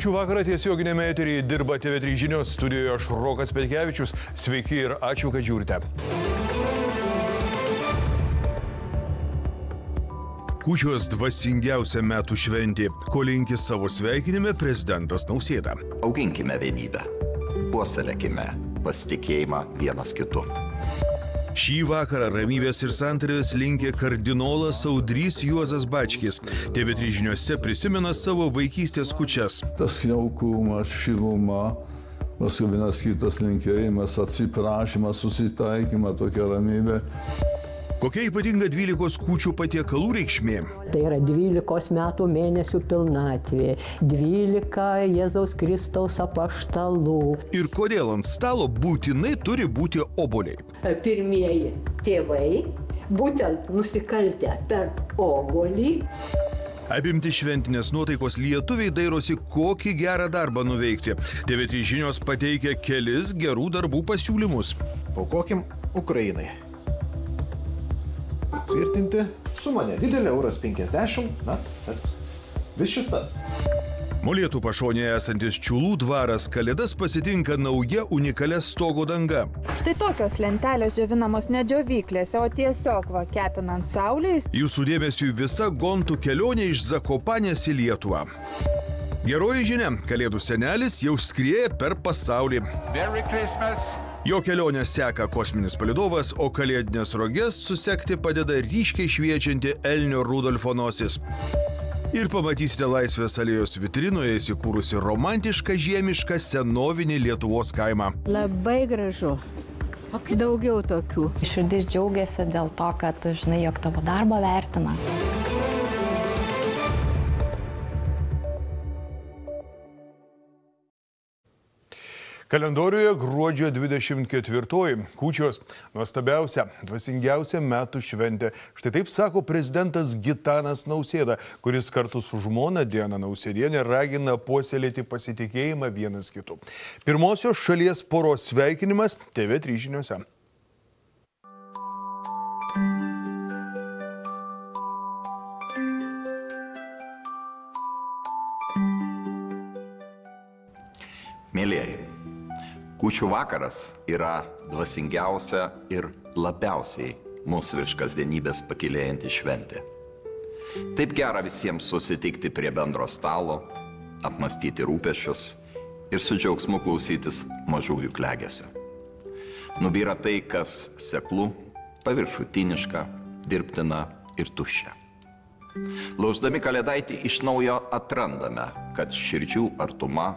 Kūčių vakarą tiesioginėme eteryje dirba TV3 žinios, studijoje aš Rokas Petkevičius. Sveiki ir ačiū, kad žiūrite. Kūčios dvasingiausia metų šventė, ko linki savo sveikinime prezidentas Nausėda. Auginkime vienybę, puoselėkime pasitikėjimą vienas kitu. Šį vakarą ramybės ir santarvės linkė kardinolas Audrys Juozas Bačkis. TV3 žiniose prisimena savo vaikystės kūčias. Tas jaukumas, šiluma, paskui vienas kitas linkėjimas, atsiprašymas, susitaikymas, tokia ramybė. Kokia ypatinga 12 kūčių patiekalų reikšmė? Tai yra 12 metų mėnesių pilnatvė, 12 Jėzaus Kristaus apaštalų. Ir kodėl ant stalo būtinai turi būti obuoliai? Pirmieji tėvai, būtent nusikaltę per obuolį. Apimti šventinės nuotaikos lietuviai dairosi, kokį gerą darbą nuveikti. TV3 žinios pateikia kelis gerų darbų pasiūlymus. Paukokim Ukrainai. Tvirtinti sumą nedidelė, €50, bet vis šis tas. Molėtų pašonėje esantis Čiulų dvaras Kalėdas pasitinka nauja unikalia stogo danga. Štai tokios lentelės džiovinamos ne džiovyklėse, o tiesiog kepinant saulės. Jūsų dėmesiui visa gontų kelionė iš Zakopanės į Lietuvą. Geroji žinia, Kalėdų senelis jau skrieja per pasaulį. Merry Christmas! Jo kelionę seka kosminis palydovas, o kalėdinės roges susekti padeda ryškiai šviečianti Elnio Rudolfo nosis. Ir pamatysite Laisvės alėjos vitrinoje įsikūrusi romantišką žiemišką senovinį Lietuvos kaimą. Labai gražu. Daugiau tokių. Širdis džiaugiasi dėl to, kad žinai, jog tavo darbą vertina. Kalendoriuje gruodžio 24. Kūčios nuostabiausia, dvasingiausia metų šventė. Štai taip sako prezidentas Gitanas Nausėda, kuris kartu su žmona Diana Nausėdienė ragina puoselėti pasitikėjimą vienas kitu. Pirmosios šalies poros sveikinimas TV3 žiniose. Mėlieji, kūčių vakaras yra dvasingiausia ir labiausiai mūsų virš kasdienybės pakylėjanti šventė. Taip gera visiems susitikti prie bendro stalo, apmastyti rūpesčius ir su džiaugsmu klausytis mažųjų klegesio. Nubyra tai, kas seklu, paviršutiniška, dirbtina ir tuščia. Lauždami Kalėdaitį iš naujo atrandame, kad širdžių artuma